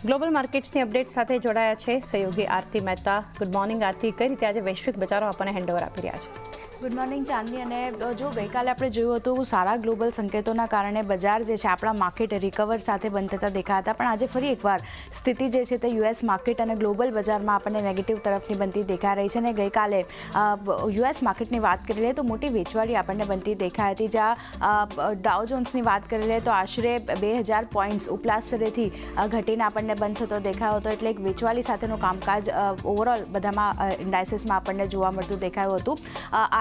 Global માર્કેટ્સની update સાથે જોડાયા છે સહયોગી આરતી મહેતા. ગુડ મોર્નિંગ આરતી, કઈ રીતે આજે વૈશ્વિક બજારો આપણને હેન્ડઓવર આપી રહ્યા છે? ગુડ મોર્નિંગ ચાંદની. અને જો ગઈકાલે આપણે જોયું હતું સારા ગ્લોબલ સંકેતોના કારણે બજાર જે છે આપણા માર્કેટ રિકવર સાથે બંધ થતા દેખાયા હતા, પણ આજે ફરી એકવાર સ્થિતિ જે છે તે યુએસ માર્કેટ અને ગ્લોબલ બજારમાં આપણને નેગેટિવ તરફની બનતી દેખાઈ રહી છે. અને ગઈકાલે યુએસ માર્કેટની વાત કરી લઈએ તો મોટી વેચવાળી આપણને બનતી દેખાઈ હતી, જ્યાં ડાઉ જોન્સની વાત કરી લઈએ તો આશરે 2000 પોઈન્ટ્સ ઉપલા સ્તરેથી ઘટીને આપણને બંધ થતો દેખાયો હતો. એટલે એક વેચવાળી સાથેનું કામકાજ ઓવરઓલ બધામાં ઇન્ડાઇસીસમાં આપણને જોવા મળતું દેખાયું હતું.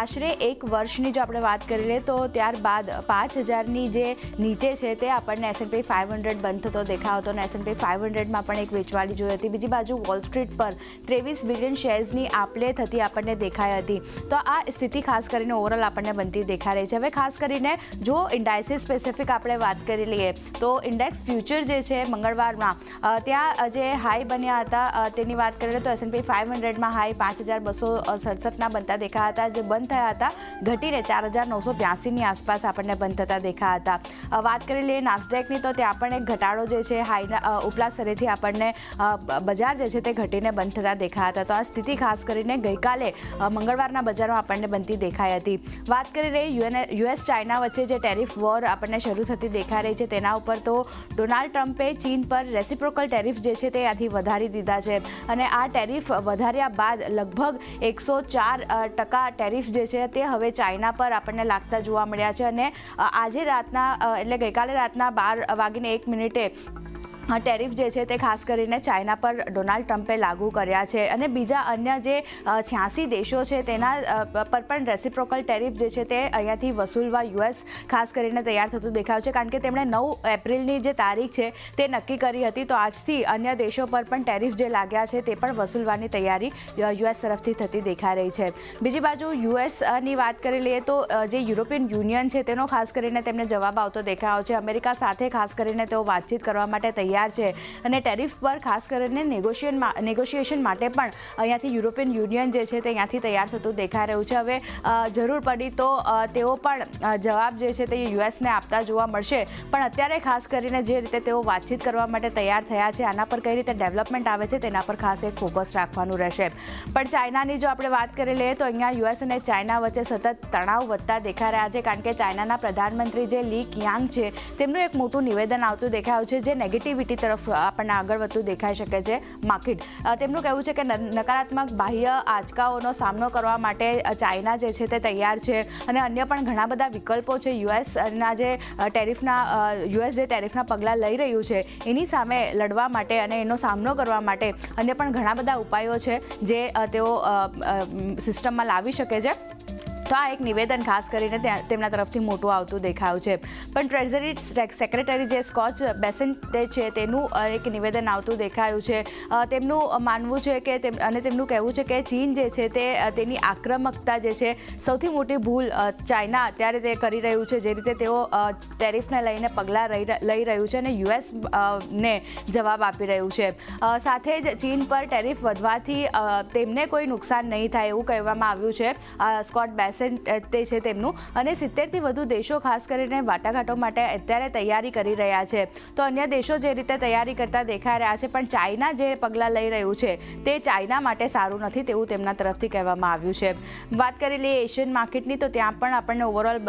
આશરે એક વર્ષની જો આપણે વાત કરી લઈએ તો ત્યારબાદ 5000ની જે નીચે છે તે આપણને S&P 500 બંધ થતો દેખાયો હતો અને S&P 500માં પણ એક વેચવાળી જોઈ હતી. બીજી બાજુ વોલ સ્ટ્રીટ પર 23 બિલિયન શેર્સની આપલે થતી આપણને દેખાઈ હતી. તો આ સ્થિતિ ખાસ કરીને ઓવરઓલ આપણને બનતી દેખાઈ રહી છે. હવે ખાસ કરીને જો ઇન્ડાઇસીસ સ્પેસિફિક આપણે વાત કરી લઈએ તો ઇન્ડેક્સ ફ્યુચર જે છે મંગળવારમાં ત્યાં જે હાઈ બન્યા હતા તેની વાત કરીએ તો S&P 500માં હાઈ 5267ના બનતા દેખાયા હતા, જે બંધ થયા હતા ઘટીને 4982ની આસપાસ આપણને બંધ થતા દેખાયા હતા. વાત કરી લઈએ નાસ્ડેકની તો ત્યાં પણ એક ઘટાડો જે છે હાઈના ઉપલા સ્તરેથી આપણને બજાર જે છે તે ઘટીને બંધ થતા દેખાયા હતા. તો આ સ્થિતિ ખાસ કરીને ગઈકાલે મંગળવારના બજારમાં આપણને બનતી દેખાઈ હતી. વાત કરી રહી યુએસ ચાઇના વચ્ચે જે ટેરિફ વોર આપણને શરૂ થતી દેખાઈ રહી છે તેના ઉપર તો ડોનાલ્ડ ટ્રમ્પે ચીન પર રેસિપ્રોકલ ટેરિફ જે છે તે આથી વધારી દીધા છે અને આ ટેરિફ વધાર્યા બાદ લગભગ 104% ટેરિફ જે છે તે હવે ચાઇના પર આપણને લાગતા જોવા મળ્યા છે. અને આજે રાતના એટલે ગઈકાલે રાતના 12:01 ટેરિફ જે છે તે ખાસ કરીને ચાઇના પર ડોનાલ્ડ ટ્રમ્પે લાગુ કર્યા છે. અને બીજા અન્ય જે 86 દેશો છે તેના પર પણ રેસિપ્રોકલ ટેરિફ જે છે તે અહીંયાથી વસૂલવા યુએસ ખાસ કરીને તૈયાર થતું દેખાયું છે, કારણ કે તેમણે 9 એપ્રિલની જે તારીખ છે તે નક્કી કરી હતી. તો આજથી અન્ય દેશો પર પણ ટેરિફ જે લાગ્યા છે તે પણ વસૂલવાની તૈયારી યુએસ તરફથી થતી દેખાઈ રહી છે. બીજી બાજુ યુએસની વાત કરી લઈએ તો જે યુરોપિયન યુનિયન છે તેનો ખાસ કરીને તેમને જવાબ આવતો દેખાયો છે. અમેરિકા સાથે ખાસ કરીને તેઓ વાતચીત કરવા માટે તૈયાર છે અને ટેરિફ પર ખાસ કરીને નેગોશિએશન માટે પણ અહીંયાથી યુરોપિયન યુનિયન જે છે તે અહીંયાથી તૈયાર થતું દેખાઈ રહ્યું છે. હવે જરૂર પડી તો તેઓ પણ જવાબ જે છે તે યુએસને આપતા જોવા મળશે, પણ અત્યારે ખાસ કરીને જે રીતે તેઓ વાતચીત કરવા માટે તૈયાર થયા છે આના પર કઈ રીતે ડેવલપમેન્ટ આવે છે તેના પર ખાસ એક ફોકસ રાખવાનું રહેશે. પણ ચાઇનાની જો આપણે વાત કરી લઈએ તો અહીંયા યુએસ અને ચાઇના વચ્ચે સતત તણાવ વધતા દેખાઈ રહ્યા છે, કારણ કે ચાઇનાના પ્રધાનમંત્રી જે લી કિયાંગ છે તેમનું એક મોટું નિવેદન આવતું દેખાયું છે જે નેગેટિવિટી તરફ આપણને આગળ વધતું દેખાઈ શકે છે માર્કેટ. તેમનું કહેવું છે કે નકારાત્મક બાહ્ય આંચકાઓનો સામનો કરવા માટે ચાઇના જે છે તે તૈયાર છે અને અન્ય પણ ઘણા બધા વિકલ્પો છે. યુએસના જે ટેરિફના પગલાં લઈ રહ્યું છે એની સામે લડવા માટે અને એનો સામનો કરવા માટે અન્ય પણ ઘણા બધા ઉપાયો છે જે તેઓ સિસ્ટમમાં લાવી શકે છે. તો આ એક નિવેદન ખાસ કરીને તેમના તરફથી મોટું આવતું દેખાયું છે. પણ ટ્રેઝરી સેક્રેટરી જે સ્કોચ બેસેન્ટે છે તેનું એક નિવેદન આવતું દેખાયું છે. તેમનું માનવું છે કે તેમનું કહેવું છે કે ચીન જે છે તે તેની આક્રમકતા જે છે સૌથી મોટી ભૂલ ચાઇના અત્યારે તે કરી રહ્યું છે, જે રીતે તેઓ ટેરિફને લઈને પગલાં લઈ રહ્યું છે અને યુએસ ને જવાબ આપી રહ્યું છે. સાથે જ ચીન પર ટેરિફ વધવાથી તેમને કોઈ નુકસાન નહીં થાય એવું કહેવામાં આવ્યું છે. સ્કોટ બેસેન્ટ તે છે તેમનું, અને 70થી વધુ દેશો ખાસ કરીને વાટાઘાટો માટે અત્યારે તૈયારી કરી રહ્યા છે. તો અન્ય દેશો જે રીતે તૈયારી કરતા દેખાઈ રહ્યા છે, પણ ચાઇના જે પગલાં લઈ રહ્યું છે તે ચાઇના માટે સારું નથી તેવું તેમના તરફથી કહેવામાં આવ્યું છે. વાત કરી લઈએ એશિયન માર્કેટની તો ત્યાં પણ આપણને ઓવરઓલ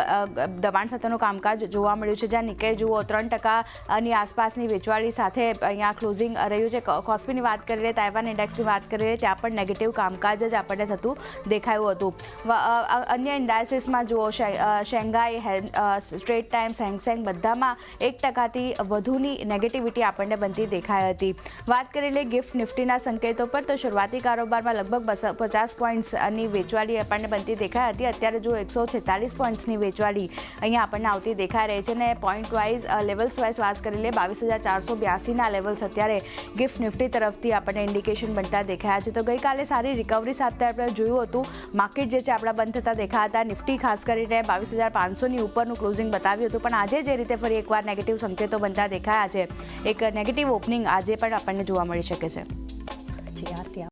દબાણ સાથેનું કામકાજ જોવા મળ્યું છે, જ્યાં નિક્કેઈ જુઓ 3%ની આસપાસની વેચવાળી સાથે અહીંયા ક્લોઝિંગ રહ્યું છે. કોસ્પીની વાત કરી લઈએ, તાઇવાન ઇન્ડેક્સની વાત કરી લઈએ, ત્યાં પણ નેગેટિવ કામકાજ જ આપણને થતું દેખાયું હતું. અન્ય ઇન્ડાઇસીસમાં જુઓ શેંઘાઈ, સ્ટ્રેટ ટાઈમ્સ, હેંગસેંગ બધામાં 1%થી વધુની નેગેટિવિટી આપણને બનતી દેખાઈ હતી. વાત કરી લઈએ ગિફ્ટ નિફ્ટીના સંકેતો પર તો શરૂઆતી કારોબારમાં લગભગ 250 પોઈન્ટ્સની વેચવાળી આપણને બનતી દેખાઈ હતી. અત્યારે જો 146 પોઈન્ટ્સની વેચવાળી અહીંયા આપણને આવતી દેખાઈ રહી છે. અને પોઈન્ટ વાઇઝ લેવલ્સ વાઇઝ વાત કરી લઈએ 22482ના લેવલ્સ અત્યારે ગિફ્ટ નિફ્ટી તરફથી આપણને ઇન્ડિકેશન બનતા દેખાયા છે. તો ગઈકાલે સારી રિકવરી સાથે આપણે જોયું હતું માર્કેટ જે છે આપણા બંધ થતા દેખાયા હતા. નિફ્ટી ખાસ કરીને 22500ની ઉપરનું ક્લોઝિંગ બતાવ્યું હતું, પણ આજે જે રીતે ફરી એકવાર નેગેટિવ સંકેતો બનતા દેખાયા છે, એક નેગેટિવ ઓપનિંગ આજે પણ આપણને જોવા મળી શકે છે. જી આરતી.